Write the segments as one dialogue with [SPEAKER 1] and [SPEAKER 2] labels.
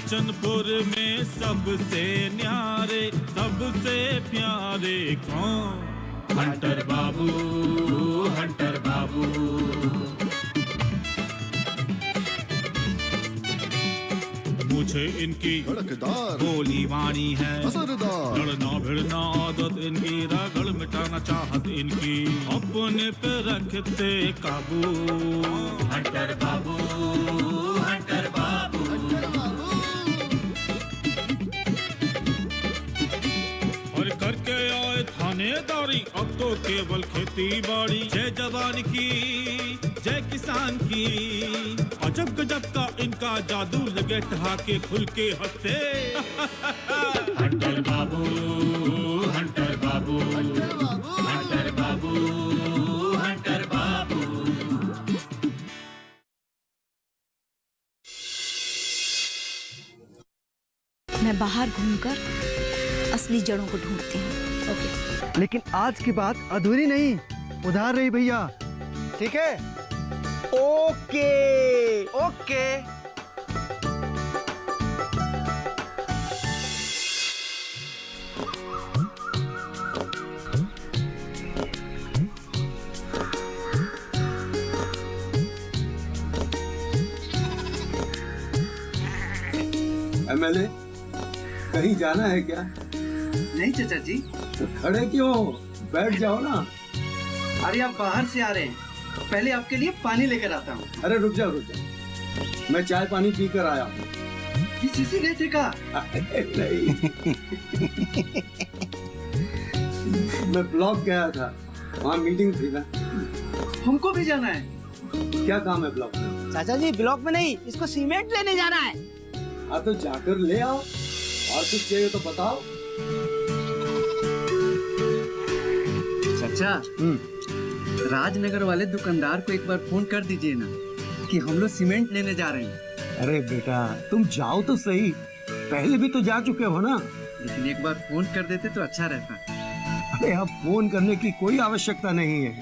[SPEAKER 1] बच्चनपुर में सबसे न्यारे सबसे प्यारे कौन? हंटर बाबू, हंटर बाबू। मुझे इनकी बोली वाणी है असरदार, लड़ना भिड़ना आदत इनकी, रगड़ मिटाना चाहत इनकी, अपने पे रखते काबू। हंटर बाबू, हंटर बाबू। और करके आए थानेदारी, अब तो केवल खेती बाड़ी। जय जवान की, जय किसान की, अजब गजब का इनका जादू, लगे ठहाके खुल के हंसते। हंटर बाबू, हंटर बाबू, हंटर बाबू, हंटर बाबू।
[SPEAKER 2] मैं बाहर घूमकर असली जड़ों को ढूंढती हूँ। ओके।
[SPEAKER 3] लेकिन आज की बात अधूरी नहीं, उधार रही भैया। ठीक है? Okay okay.
[SPEAKER 4] एमएलए, कहीं जाना है क्या?
[SPEAKER 5] नहीं चाचा जी।
[SPEAKER 4] तो खड़े क्यों? बैठ जाओ ना।
[SPEAKER 5] अरे आप बाहर से आ रहे हैं, पहले आपके लिए पानी लेकर आता हूँ।
[SPEAKER 4] अरे रुक जाओ रुक जाओ, मैं चाय पानी पी कर आया हूँ।
[SPEAKER 5] किसी गए थे का?
[SPEAKER 4] नहीं मैं ब्लॉक गया था, वहाँ मीटिंग थी ना।
[SPEAKER 5] हमको भी जाना है।
[SPEAKER 4] क्या काम है ब्लॉक में?
[SPEAKER 3] चाचा जी ब्लॉक में नहीं, इसको सीमेंट लेने जाना है।
[SPEAKER 4] हाँ तो जाकर ले आओ, और कुछ चाहिए तो बताओ।
[SPEAKER 5] चाचा, राजनगर वाले दुकानदार को एक बार फोन कर दीजिए ना कि हम लोग सीमेंट लेने जा रहे हैं।
[SPEAKER 4] अरे बेटा तुम जाओ तो सही, पहले भी तो जा चुके हो ना।
[SPEAKER 5] लेकिन एक बार फोन कर देते तो अच्छा रहता।
[SPEAKER 4] अरे अब फोन करने की कोई आवश्यकता नहीं है,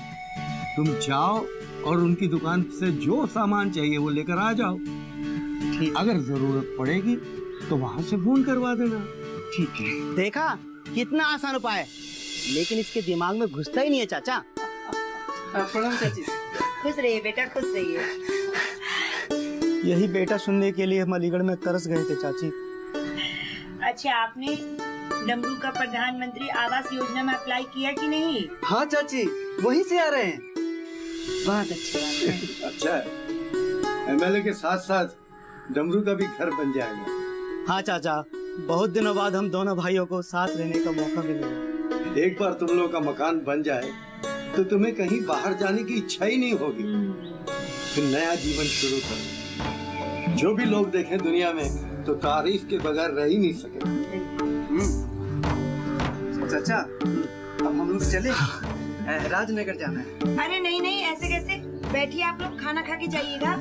[SPEAKER 4] तुम जाओ और उनकी दुकान से जो सामान चाहिए वो लेकर आ जाओ।
[SPEAKER 5] ठीक।
[SPEAKER 4] अगर जरूरत पड़ेगी तो वहाँ से फोन करवा देना।
[SPEAKER 5] ठीक है।
[SPEAKER 3] देखा कितना आसान उपाय है, लेकिन इसके दिमाग में घुसता ही नहीं है चाचा।
[SPEAKER 5] प्रणाम चाची।
[SPEAKER 6] खुश रहिए बेटा, खुश रहिए।
[SPEAKER 3] यही बेटा सुनने के लिए हम अलीगढ़ में तरस गए थे चाची।
[SPEAKER 6] अच्छा, आपने डमरू का प्रधानमंत्री आवास योजना में अप्लाई किया कि नहीं?
[SPEAKER 5] हाँ चाची, वहीं से आ रहे हैं।
[SPEAKER 6] बहुत अच्छी बात है।
[SPEAKER 4] अच्छा है, एमएलए के साथ साथ डमरू का भी घर बन जाएगा।
[SPEAKER 3] हाँ चाचा, बहुत दिनों बाद हम दोनों भाइयों को साथ रहने का मौका मिलेगा।
[SPEAKER 4] एक बार तुम लोग का मकान बन जाए तो तुम्हें कहीं बाहर जाने की इच्छा ही नहीं होगी। फिर नया जीवन शुरू करो। जो भी लोग देखें दुनिया में तो तारीफ के बगैर रह ही नहीं सके।
[SPEAKER 5] चाचा, अब हम लोग चले, राजनगर जाना है।
[SPEAKER 6] अरे नहीं नहीं, ऐसे कैसे? बैठिए, आप लोग खाना खा के जाइएगा।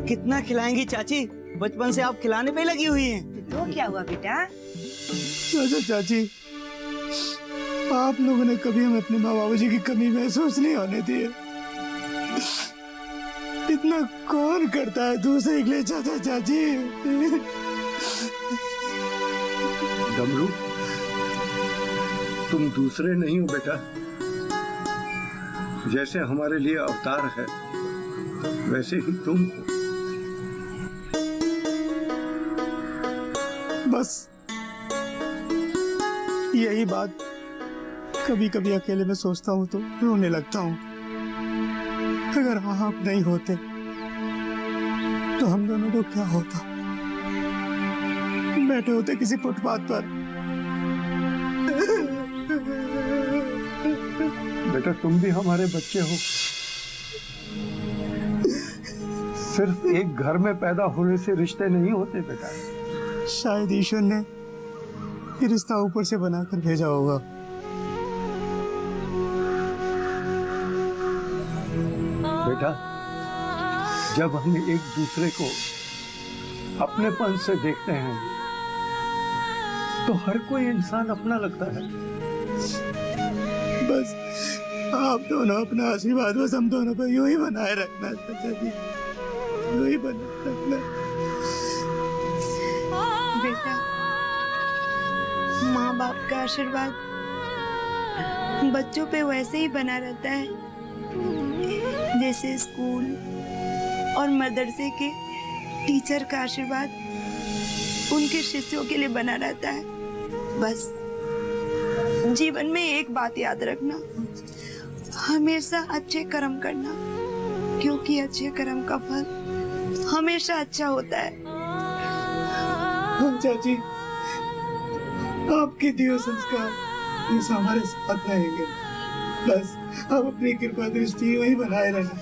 [SPEAKER 3] कितना खिलाएंगी चाची, बचपन से आप खिलाने पे लगी हुई हैं।
[SPEAKER 6] तो क्या हुआ बेटा?
[SPEAKER 3] चाचा चाची, आप लोगों ने कभी हमें अपने माँ बाबू जी की कमी महसूस नहीं होने दी है। इतना कौन करता है दूसरे के लिए चाचा चाची।
[SPEAKER 4] डमरू, तुम दूसरे नहीं हो बेटा, जैसे हमारे लिए अवतार है वैसे ही तुम हो।
[SPEAKER 3] बस यही बात कभी कभी अकेले में सोचता हूँ तो रोने लगता हूँ। अगर आप नहीं होते तो हम दोनों को क्या होता? बैठे होते किसी फुटपाथ पर।
[SPEAKER 4] बेटा तुम भी हमारे बच्चे हो। सिर्फ एक घर में पैदा होने से रिश्ते नहीं होते बेटा।
[SPEAKER 3] शायद ईश्वर ने ये रिश्ता ऊपर से बनाकर भेजा होगा।
[SPEAKER 4] बेटा जब हम एक दूसरे को अपनेपन से देखते हैं तो हर कोई इंसान अपना लगता है।
[SPEAKER 3] बस आप दोनों अपना आशीर्वाद बस हम दोनों पर यूं ही बनाए रखना चाचा जी, यूं ही बनाए रखना।
[SPEAKER 6] बेटा, माँ बाप का आशीर्वाद बच्चों पे वैसे ही बना रहता है जैसे स्कूल और मदरसे के टीचर का आशीर्वाद उनके शिष्यों के लिए बना रहता है। बस जीवन में एक बात याद रखना, हमेशा अच्छे कर्म करना, क्योंकि अच्छे कर्म का फल हमेशा अच्छा होता है।
[SPEAKER 3] चाची, आपके दिए संस्कार इस हमारे साथ रहेंगे। बस आप अपनी कृपा दृष्टि वही बनाए रहना।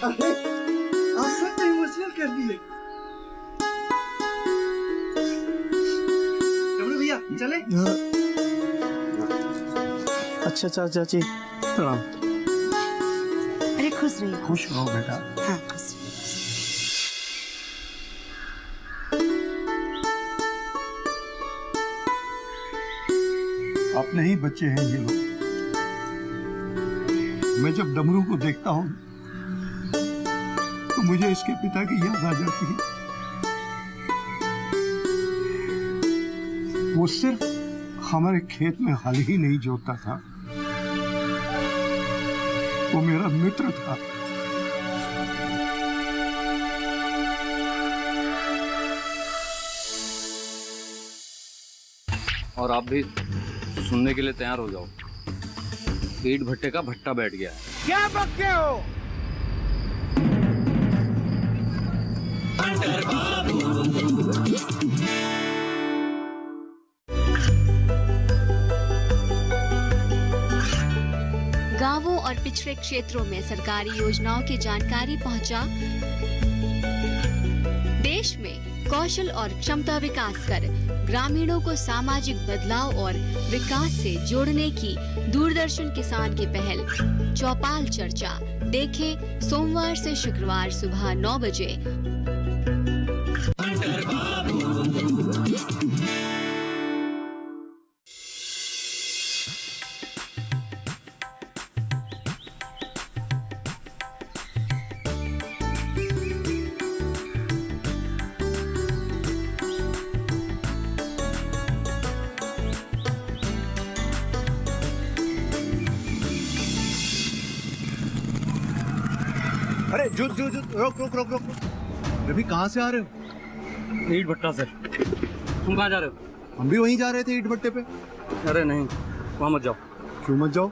[SPEAKER 5] अरे आप तो इमोशनल कर दिए। डब्लू भैया चले।
[SPEAKER 3] अच्छा चाची, प्रणाम।
[SPEAKER 6] अरे खुश रहिए।
[SPEAKER 3] खुश रहो बेटा।
[SPEAKER 6] हाँ खुश रहिए।
[SPEAKER 4] अपने ही बच्चे हैं ये लोग। मैं जब डमरू को देखता हूँ तो मुझे इसके पिता की याद आ जाती है। वो सिर्फ हमारे खेत में हल ही नहीं जोतता था, वो मेरा मित्र था।
[SPEAKER 7] और आप भी सुनने के लिए तैयार हो जाओ। ईंट भट्टे का भट्टा बैठ गया है।
[SPEAKER 5] क्या बकते हो?
[SPEAKER 8] गांवों और पिछड़े क्षेत्रों में सरकारी योजनाओं की जानकारी पहुंचा। देश में कौशल और क्षमता विकास कर ग्रामीणों को सामाजिक बदलाव और विकास से जोड़ने की दूरदर्शन किसान की पहल चौपाल चर्चा देखें सोमवार से शुक्रवार सुबह 9 बजे।
[SPEAKER 5] अरे जो रोक रोक रोक रोक। अभी कहाँ से आ रहे हो?
[SPEAKER 7] ईंट भट्टा से। तुम कहाँ जा रहे हो?
[SPEAKER 5] हम भी वहीं जा रहे थे ईंट भट्टे पे।
[SPEAKER 7] अरे नहीं, वहाँ मत जाओ।
[SPEAKER 5] क्यों मत जाओ?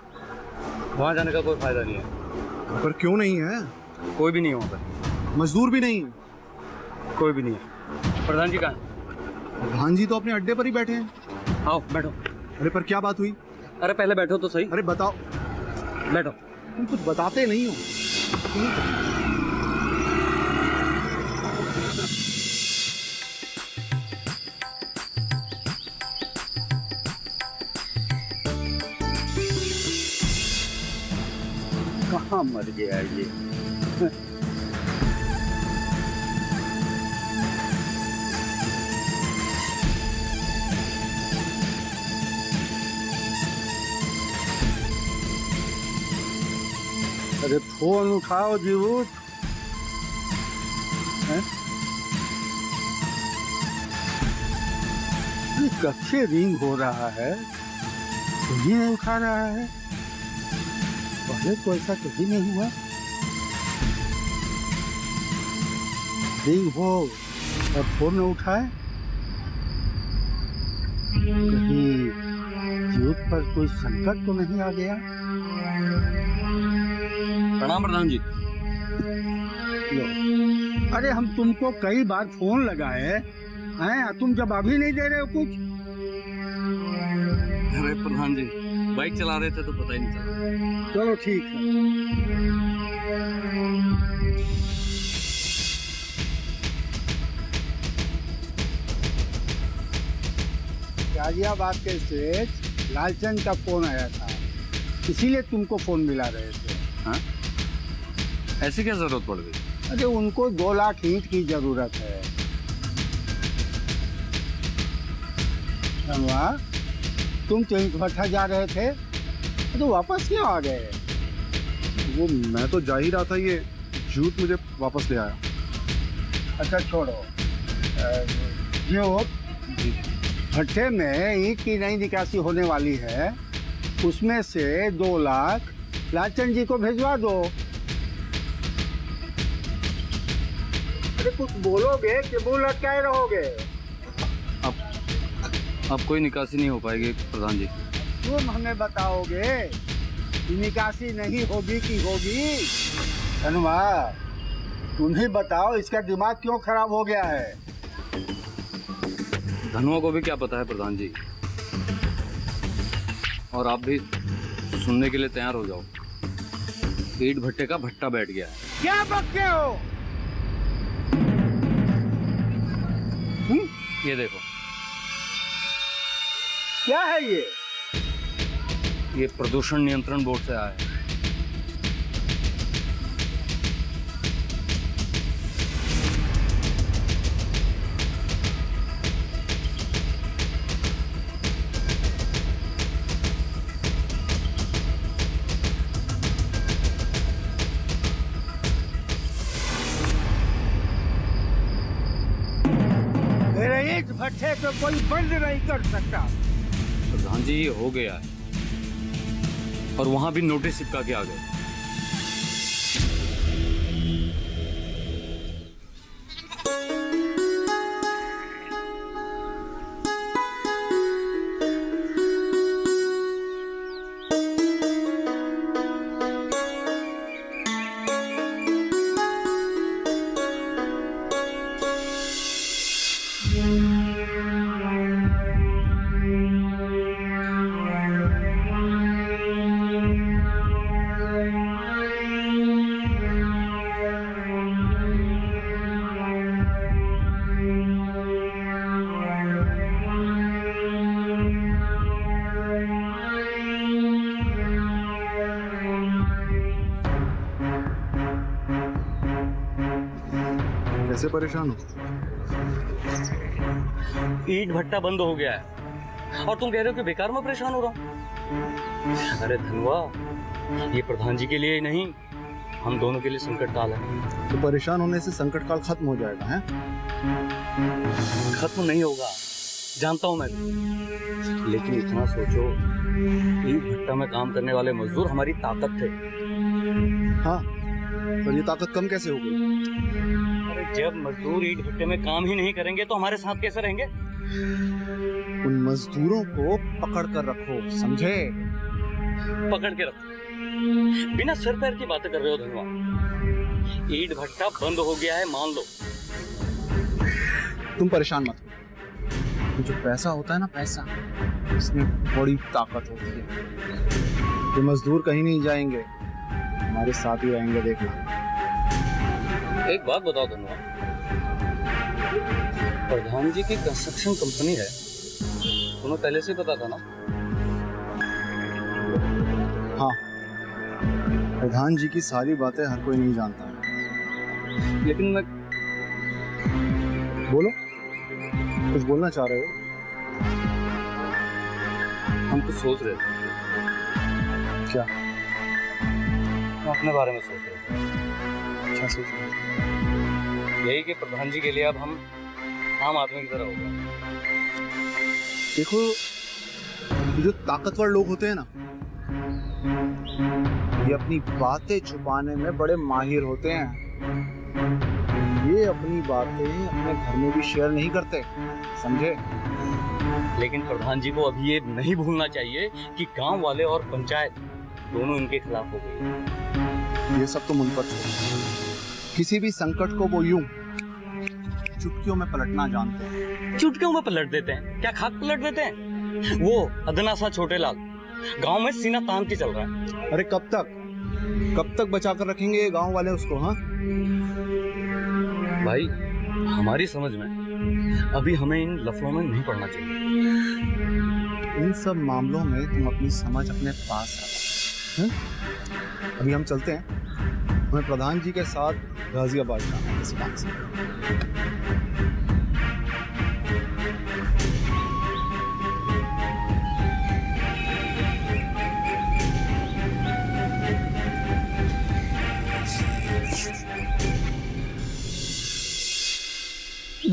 [SPEAKER 7] वहाँ जाने का कोई फायदा नहीं है।
[SPEAKER 5] पर क्यों नहीं है?
[SPEAKER 7] कोई भी नहीं है वहाँ पे।
[SPEAKER 5] मजदूर भी नहीं है?
[SPEAKER 7] कोई भी नहीं है। प्रधान जी कहाँ है?
[SPEAKER 5] भान जी तो अपने अड्डे पर ही बैठे हैं।
[SPEAKER 7] आओ बैठो।
[SPEAKER 5] अरे पर क्या बात हुई?
[SPEAKER 7] अरे पहले बैठो तो सही।
[SPEAKER 5] अरे बताओ।
[SPEAKER 7] बैठो।
[SPEAKER 5] तुम कुछ बताते नहीं हो।
[SPEAKER 7] कहाँ मर गया ये?
[SPEAKER 5] अरे फोन उठाओ जीवूत। कब से रिंग हो रहा है, कभी नहीं उठा रहा है। पहले तो ऐसा कभी नहीं हुआ। रिंग हो और फोन न उठाए। कहीं जीवूत पर कोई संकट तो नहीं आ गया?
[SPEAKER 7] प्रणाम प्रधान जी।
[SPEAKER 5] अरे हम तुमको कई बार फोन लगाए हैं, तुम जवाब ही नहीं दे रहे हो कुछ।
[SPEAKER 7] अरे प्रधान जी बाइक चला रहे थे तो पता ही नहीं चला।
[SPEAKER 5] चलो ठीक है। गाजियाबाद के सेठ लालचंद का फोन आया था, इसीलिए तुमको फोन मिला रहे थे।
[SPEAKER 7] हाँ? ऐसी क्या जरूरत पड़ गई?
[SPEAKER 5] अरे उनको 2 लाख ईंट की जरूरत है। तुम तो ईंट भट्टा जा रहे थे तो वापस क्यों आ गए?
[SPEAKER 9] वो मैं तो जा ही रहा था, ये जूत मुझे वापस ले आया।
[SPEAKER 5] अच्छा छोड़ो, जो भट्टे में ईंट की नई निकासी होने वाली है, उसमें से 2 लाख लालचंद जी को भिजवा दो। अरे कुछ बोलोगे कि मुंह लटकाए रहोगे?
[SPEAKER 7] अब कोई निकासी नहीं हो पाएगी प्रधान जी।
[SPEAKER 5] तुम हमें बताओगे कि निकासी नहीं होगी कि होगी? धनुआ, तुम ही बताओ, इसका दिमाग क्यों खराब हो गया है?
[SPEAKER 7] धनुआ को भी क्या पता है प्रधान जी, और आप भी सुनने के लिए तैयार हो जाओ। ईंट भट्टे का भट्टा बैठ गया है।
[SPEAKER 5] क्या बकते हो?
[SPEAKER 7] ये देखो,
[SPEAKER 5] क्या है ये?
[SPEAKER 7] ये प्रदूषण नियंत्रण बोर्ड से आया है।
[SPEAKER 5] मेरे ईंट भट्टे को कोई बंद नहीं कर सकता।
[SPEAKER 7] प्रधान जी, ये हो गया है, और वहां भी नोटिस चिपका के आ गए।
[SPEAKER 9] कैसे परेशान हो?
[SPEAKER 7] ईंट भट्टा बंद हो गया है और तुम कह रहे हो कि बेकार में परेशान हो रहा हूं। अरे धनुआ, ये प्रधान जी के लिए ही नहीं, हम दोनों के लिए संकट काल है।
[SPEAKER 9] तो परेशान होने से संकट काल खत्म हो जाएगा, है?
[SPEAKER 7] खत्म नहीं होगा, जानता हूं मैं, लेकिन इतना सोचो, ईंट भट्टा में काम करने वाले मजदूर हमारी ताकत थे।
[SPEAKER 9] हाँ, पर ये ताकत कम कैसे हो गई?
[SPEAKER 7] अरे जब मजदूर ईंट भट्टे में काम ही नहीं करेंगे तो हमारे साथ कैसे रहेंगे?
[SPEAKER 9] उन मजदूरों को पकड़ कर रखो, समझे?
[SPEAKER 7] पकड़ के रखो। बिना सर पैर की बातें कर रहे हो धनुआ। ईंट भट्टा बंद हो गया है, मान लो।
[SPEAKER 9] तुम परेशान मत हो। जो पैसा होता है ना, पैसा, इसमें बड़ी ताकत होती है। ये मजदूर कहीं नहीं जाएंगे, हमारे साथ ही रहेंगे, देखना।
[SPEAKER 7] एक बात बताओ धनुआ, प्रधान जी की कंस्ट्रक्शन कंपनी है, तुम्हें पहले से पता था ना?
[SPEAKER 9] हाँ, प्रधान जी की सारी बातें हर कोई नहीं जानता है।
[SPEAKER 7] लेकिन मैं
[SPEAKER 9] बोलो, कुछ बोलना चाह रहे हो?
[SPEAKER 7] हम कुछ सोच रहे थे।
[SPEAKER 9] क्या?
[SPEAKER 7] हम अपने बारे में सोच रहे थे।
[SPEAKER 9] क्या सोच रहे हो?
[SPEAKER 7] यही कि प्रधान जी के लिए अब हम आम आदमी की तरह हो गए।
[SPEAKER 9] देखो, जो ताकतवर लोग होते हैं ना, ये अपनी बातें छुपाने में बड़े माहिर होते हैं। ये अपनी बातें अपने घर में भी शेयर नहीं करते, समझे?
[SPEAKER 7] लेकिन प्रधान जी को अभी ये नहीं भूलना चाहिए कि गांव वाले और पंचायत दोनों इनके खिलाफ हो गई।
[SPEAKER 9] ये सब तो मुझ पर छोड़ो। किसी भी संकट को वो यूं चुटकियों में पलटना जानते हैं।
[SPEAKER 7] चुटकियों में पलट देते हैं? क्या खाक पलट देते हैं? वो अदना सा छोटे लाल गांव में सीना तान के चल रहा है।
[SPEAKER 9] अरे कब तक बचा कर रखेंगे ये गांव वाले उसको? हाँ
[SPEAKER 7] भाई, हमारी समझ में अभी हमें इन लफड़ों में नहीं पड़ना चाहिए।
[SPEAKER 9] इन सब मामलों में तुम अपनी समझ अपने पास रखो। अभी हम चलते हैं, हमें प्रधान जी के साथ गाजियाबाद जाना है इस काम से।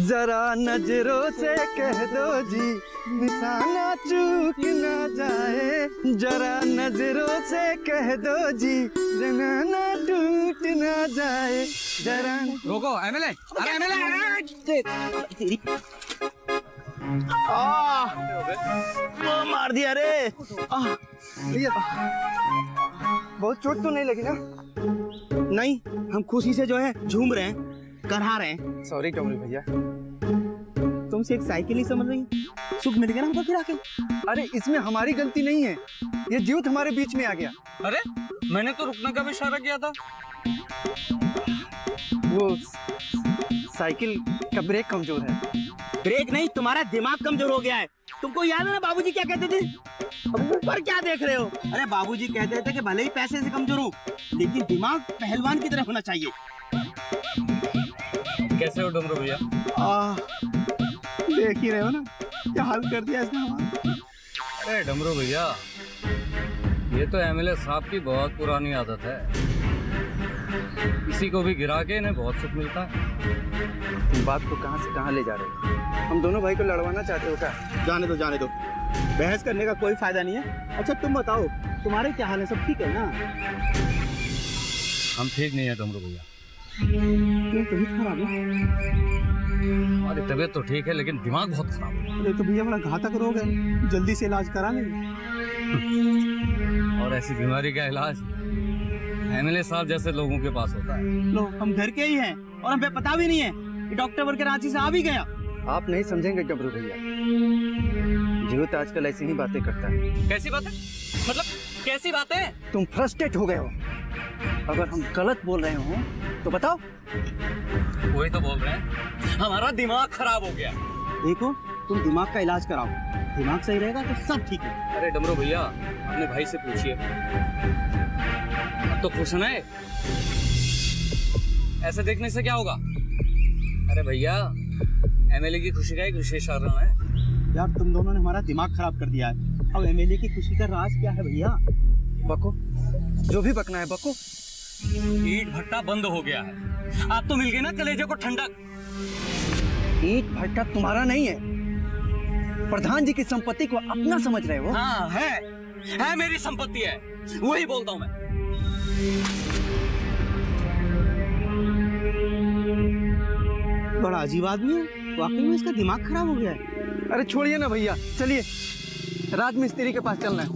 [SPEAKER 3] जरा नजरों से कह दो जी निशाना चूक ना जाए, जरा नजरों से कह दो जी जनाना टूट ना जाए, जरा
[SPEAKER 7] रोको एमएलए, अरे एमएलए
[SPEAKER 3] वो मार दिया रे। भैया बहुत चोट तो नहीं लगी ना? नहीं, हम खुशी से जो है झूम रहे हैं, करहा रहे हैं। सॉरी डमरू भैया, तुमसे एक साइकिल ही समझ रही, सुख मिल गया ना हमको फिर आके। अरे इसमें हमारी गलती नहीं है, ये जीवत हमारे बीच में आ गया।
[SPEAKER 7] अरे मैंने तो रुकने का भी इशारा किया था।
[SPEAKER 3] वो साइकिल का ब्रेक कमजोर है। ब्रेक नहीं, तुम्हारा दिमाग कमजोर हो गया है। तुमको याद है ना बाबूजी क्या कहते थे? अब ऊपर क्या देख रहे हो? अरे बाबूजी कहते थे कि भले ही पैसे से कमजोर हो लेकिन दिमाग पहलवान की तरह होना चाहिए।
[SPEAKER 7] कैसे हो डमरू भैया?
[SPEAKER 3] देख ही रहे हो ना क्या हाल कर दिया इसने हमारा।
[SPEAKER 7] अरे डमरू भैया, ये तो एमएलए साहब की बहुत पुरानी आदत है, किसी को भी गिरा के इन्हें बहुत सुख मिलता है।
[SPEAKER 3] तुम बात को कहां से कहां ले जा रहे हो? हम दोनों भाई को लड़वाना चाहते हो क्या? जाने दो जाने दो, बहस करने का कोई फायदा नहीं है। अच्छा तुम बताओ, तुम्हारे क्या हाल है? सब ठीक है ना?
[SPEAKER 7] हम ठीक नहीं है डमरू भैया।
[SPEAKER 3] क्यों, तबीयत खराब है?
[SPEAKER 7] हमारी तबीयत तो ठीक है लेकिन दिमाग बहुत खराब है।
[SPEAKER 3] अरे तो भैया बड़ा घातक रोग है, जल्दी से इलाज करा लेंगे।
[SPEAKER 7] और ऐसी बीमारी का इलाज एमएलए साहब जैसे लोगों के पास होता है।
[SPEAKER 3] लो हम घर के ही हैं और हमें पता भी नहीं है कि डॉक्टर वर्ग रांची से आ भी गया। आप नहीं समझेंगे डबरू भैया, जीवित आजकल ऐसी ही बातें करता है।
[SPEAKER 7] कैसी बातें? मतलब कैसी बातें?
[SPEAKER 3] तुम फ्रस्ट्रेट हो गए हो। अगर हम गलत बोल रहे हो तो बताओ।
[SPEAKER 7] वही तो बोल रहे हैं, हमारा दिमाग खराब हो गया।
[SPEAKER 3] देखो तुम दिमाग का इलाज कराओ, दिमाग सही रहेगा तो सब ठीक है।
[SPEAKER 7] अरे डमरू भैया, अपने भाई से पूछिए, अब तो खुश है। ऐसे देखने से क्या होगा? अरे भैया, एमएलए की खुशी का एक विशेष कारण है।
[SPEAKER 3] यार तुम दोनों ने हमारा दिमाग खराब कर दिया है। अब एमएलए की खुशी का राज क्या है भैया? बको, जो भी बकना है बको।
[SPEAKER 7] ईट भट्टा बंद हो गया है, आप तो मिल गए ना कलेजे को ठंडक।
[SPEAKER 3] ईट भट्टा तुम्हारा नहीं है, प्रधान जी की संपत्ति को अपना समझ रहे हो।
[SPEAKER 7] हाँ है मेरी संपत्ति है, वही बोलता हूँ मैं।
[SPEAKER 3] बड़ा अजीब आदमी है, वाकई में इसका दिमाग खराब हो गया है। अरे छोड़िए ना भैया, चलिए राजमिस्त्री के पास चलना है।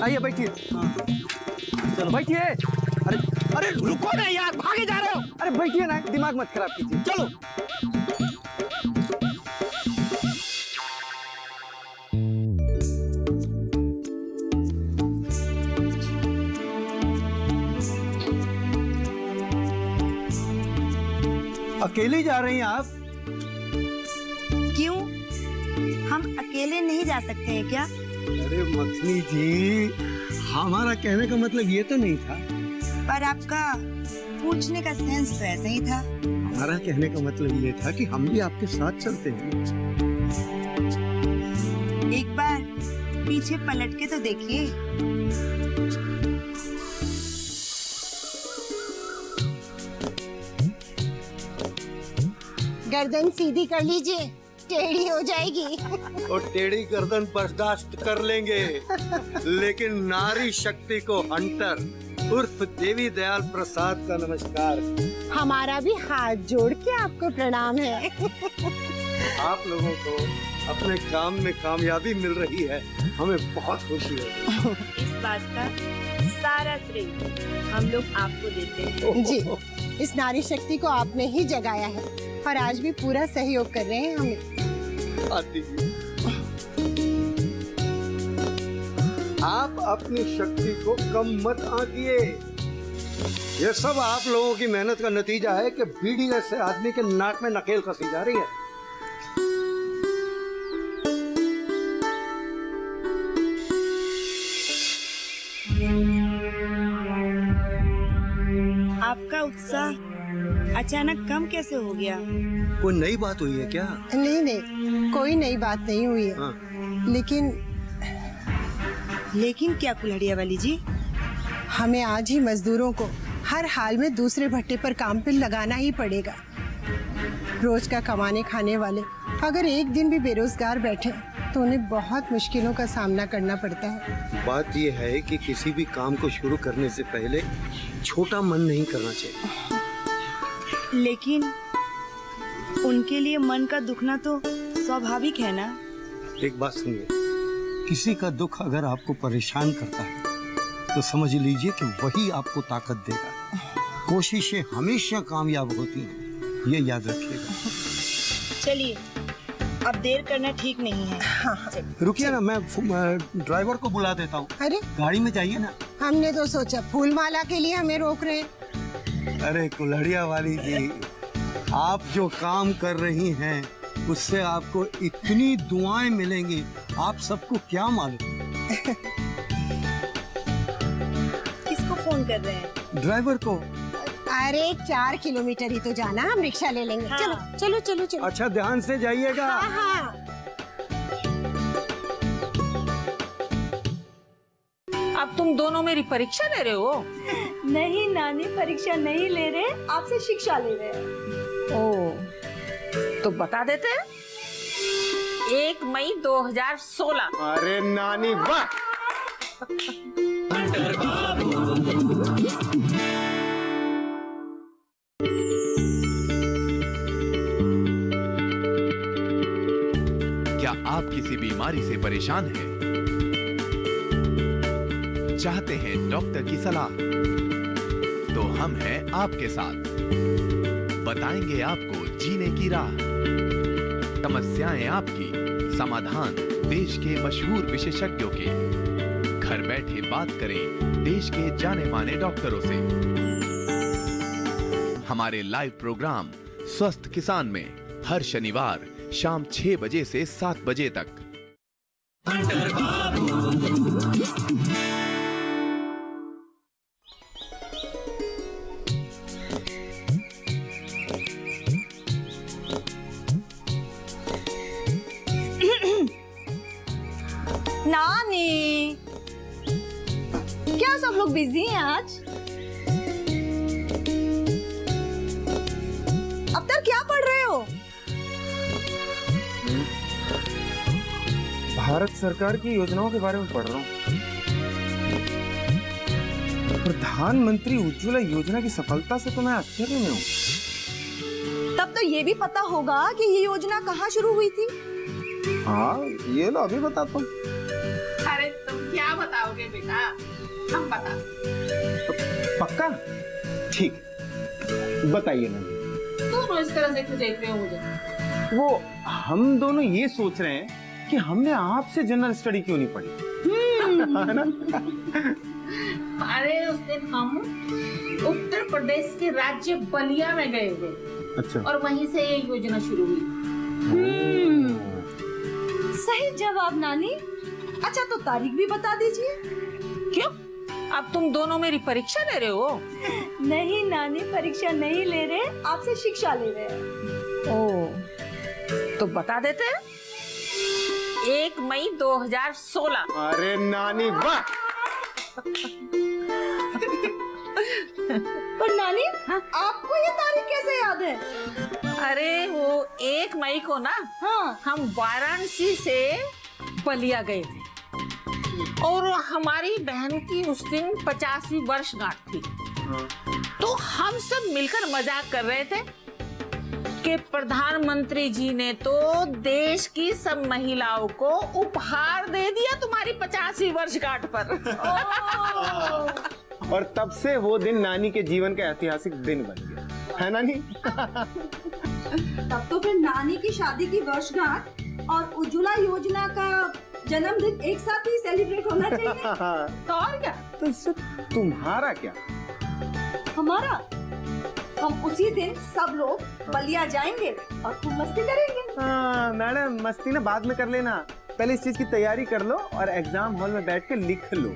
[SPEAKER 3] आइए बैठिए। हाँ चलो बैठिए। अरे अरे रुको ना यार, भागे जा रहे हो। अरे बैठिए ना, दिमाग मत खराब कीजिए, चलो। अकेले जा रही हैं आप?
[SPEAKER 6] क्यों, हम अकेले नहीं जा सकते हैं क्या?
[SPEAKER 4] अरे मखनी जी, हमारा कहने का मतलब ये तो नहीं था।
[SPEAKER 6] पर आपका पूछने का सेंस तो ऐसा ही था।
[SPEAKER 4] हमारा कहने का मतलब ये था कि हम भी आपके साथ चलते हैं।
[SPEAKER 6] एक बार पीछे पलट के तो देखिए।
[SPEAKER 10] गर्दन सीधी कर लीजिए, टेढ़ी हो जाएगी।
[SPEAKER 4] और टेढ़ी गर्दन बर्दाश्त कर लेंगे, लेकिन नारी शक्ति को हंटर उर्फ देवी दयाल प्रसाद का नमस्कार।
[SPEAKER 10] हमारा भी हाथ जोड़ के आपको प्रणाम है।
[SPEAKER 4] आप लोगों को अपने काम में कामयाबी मिल रही है, हमें बहुत खुशी है।
[SPEAKER 6] इस बात का सारा श्रेय हम लोग आपको देते हैं।
[SPEAKER 10] जी, इस नारी शक्ति को आपने ही जगाया है और आज भी पूरा सहयोग कर रहे हैं हमें।
[SPEAKER 4] आती जी, आप अपनी शक्ति को कम मत आंकिए। ये सब आप लोगों की मेहनत का नतीजा है कि बीड़ी जैसे आदमी के नाक में नकेल कसी जा रही है।
[SPEAKER 6] आपका उत्साह अचानक कम कैसे हो गया?
[SPEAKER 4] कोई नई बात हुई है क्या?
[SPEAKER 10] नहीं, कोई नई बात नहीं हुई है।
[SPEAKER 4] हाँ।
[SPEAKER 10] लेकिन
[SPEAKER 6] क्या कुल्हड़िया वाली जी?
[SPEAKER 10] हमें आज ही मजदूरों को हर हाल में दूसरे भट्टे पर काम पे लगाना ही पड़ेगा। रोज का कमाने खाने वाले अगर एक दिन भी बेरोजगार बैठे तो उन्हें बहुत मुश्किलों का सामना करना पड़ता है।
[SPEAKER 4] बात यह है कि किसी भी काम को शुरू करने से पहले छोटा मन नहीं करना चाहिए।
[SPEAKER 6] लेकिन उनके लिए मन का दुखना तो स्वाभाविक है ना।
[SPEAKER 4] एक बात सुनिए, किसी का दुख अगर आपको परेशान करता है तो समझ लीजिए कि वही आपको ताकत देगा। कोशिशें हमेशा कामयाब होती हैं, ये याद रखिएगा।
[SPEAKER 6] चलिए, अब देर करना ठीक नहीं है।
[SPEAKER 4] रुकिए ना, मैं ड्राइवर को बुला देता हूँ।
[SPEAKER 10] अरे
[SPEAKER 4] गाड़ी में जाइए ना।
[SPEAKER 10] हमने तो सोचा फूलमाला के लिए हमें रोक रहे हैं।
[SPEAKER 4] अरे कुल्हड़िया वाली जी, आप जो काम कर रही हैं उससे आपको इतनी दुआएं मिलेंगी, आप सबको क्या मालूम।
[SPEAKER 6] किसको फोन कर रहे हैं?
[SPEAKER 4] ड्राइवर को।
[SPEAKER 10] अरे 4 किलोमीटर ही तो जाना, हम रिक्शा ले लेंगे।
[SPEAKER 6] हाँ।
[SPEAKER 10] चलो चलो चलो चलो।
[SPEAKER 4] अच्छा, ध्यान से जाइएगा।
[SPEAKER 10] हाँ हाँ।
[SPEAKER 11] अब तुम दोनों मेरी परीक्षा ले रहे हो?
[SPEAKER 2] नहीं नानी, परीक्षा नहीं ले रहे, आपसे शिक्षा ले रहे हैं।
[SPEAKER 11] ओ, तो बता देते हैं। 1 मई 2016।
[SPEAKER 3] अरे नानी वाह।
[SPEAKER 12] क्या आप किसी बीमारी से परेशान हैं? चाहते हैं डॉक्टर की सलाह? तो हम हैं आपके साथ। बताएंगे आपको जीने की राह। समस्याएं आपकी, समाधान देश के मशहूर विशेषज्ञों के। घर बैठे बात करें देश के जाने माने डॉक्टरों से। हमारे लाइव प्रोग्राम स्वस्थ किसान में हर शनिवार शाम 6 बजे से 7 बजे तक।
[SPEAKER 2] नानी, क्या सब लोग बिजी हैं आज? अब तक क्या पढ़ रहे हो?
[SPEAKER 9] भारत सरकार की योजनाओं के बारे में पढ़ रहा हूँ। प्रधानमंत्री उज्ज्वला योजना की सफलता से तो मैं आश्चर्य में हूँ।
[SPEAKER 2] तब तो ये भी पता होगा कि ये योजना कहाँ शुरू हुई थी।
[SPEAKER 9] हाँ, ये लो अभी बताता हूँ।
[SPEAKER 11] अरे तुम क्या बताओगे बेटा, हम बता।
[SPEAKER 9] पक्का? ठीक, बताइए ना।
[SPEAKER 11] तुम इस तरह से क्यों देख रहे हो मुझे?
[SPEAKER 9] वो हम दोनों ये सोच रहे हैं कि हमने आपसे जनरल स्टडी क्यों नहीं पढ़ी। है ना?
[SPEAKER 11] अरे उस दिन हम उत्तर प्रदेश के राज्य बलिया में गए थे।
[SPEAKER 9] अच्छा।
[SPEAKER 11] और वहीं से ये योजना शुरू हुई।
[SPEAKER 2] सही जवाब नानी। अच्छा तो तारीख भी बता दीजिए।
[SPEAKER 11] क्यों? अब तुम दोनों मेरी परीक्षा ले रहे हो?
[SPEAKER 2] नहीं नानी, परीक्षा नहीं ले रहे, आपसे शिक्षा ले रहे हैं।
[SPEAKER 11] ओ, तो बता देते हैं। 1 मई 2016।
[SPEAKER 9] अरे नानी वाह।
[SPEAKER 2] पर नानी, आपको ये तारीख कैसे याद है?
[SPEAKER 11] अरे वो 1 मई को ना,
[SPEAKER 2] हाँ,
[SPEAKER 11] हम वाराणसी से बलिया गए थे और हमारी बहन की उस दिन 50वीं वर्षगांठ थी। तो हम सब मिलकर मजाक कर रहे थे कि प्रधानमंत्री जी ने तो देश की सब महिलाओं को उपहार दे दिया तुम्हारी 50वीं वर्षगांठ पर।
[SPEAKER 9] और तब से वो दिन नानी के जीवन का ऐतिहासिक दिन बन गया, है नानी?
[SPEAKER 2] तब तो फिर नानी की शादी की वर्षगांठ और उज्ज्वला योजना का जन्मदिन एक साथ ही सेलिब्रेट होना चाहिए।
[SPEAKER 11] तो और क्या?
[SPEAKER 9] तो इससे तुम्हारा क्या?
[SPEAKER 2] हमारा, हम उसी दिन सब लोग बलिया जाएंगे और खूब मस्ती करेंगे।
[SPEAKER 9] हाँ मैडम, मस्ती ना बाद में कर लेना, पहले इस चीज की तैयारी कर लो और एग्जाम हॉल में बैठ के लिख लो।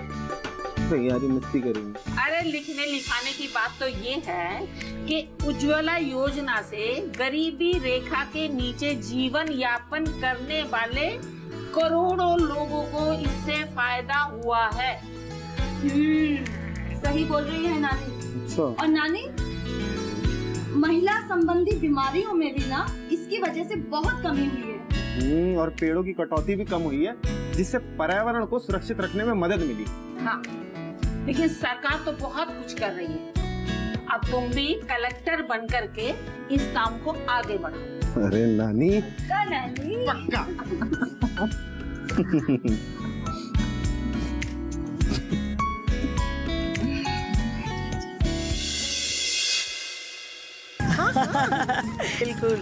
[SPEAKER 9] तैयारी मस्ती करेंगे।
[SPEAKER 11] अरे लिखने लिखाने की बात तो ये है कि उज्ज्वला योजना से गरीबी रेखा के नीचे जीवन यापन करने वाले करोड़ों लोगों को इससे फायदा हुआ है।
[SPEAKER 2] सही बोल रही है नानी।
[SPEAKER 9] अच्छा।
[SPEAKER 2] और नानी, महिला संबंधी बीमारियों में भी ना इसकी वजह से बहुत कमी हुई है।
[SPEAKER 9] और पेड़ों की कटौती भी कम हुई है, जिससे पर्यावरण को सुरक्षित रखने में मदद मिली।
[SPEAKER 11] हाँ, लेकिन सरकार तो बहुत कुछ कर रही है। अब तुम भी कलेक्टर बन करके इस काम को आगे बढ़ाओ।
[SPEAKER 9] अरे नानी,
[SPEAKER 2] पक्का।
[SPEAKER 6] बिल्कुल।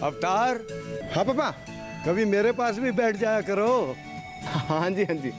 [SPEAKER 4] अवतार,
[SPEAKER 5] हाँ पापा,
[SPEAKER 4] कभी मेरे पास भी बैठ जाया करो।
[SPEAKER 5] हाँ जी हाँ जी।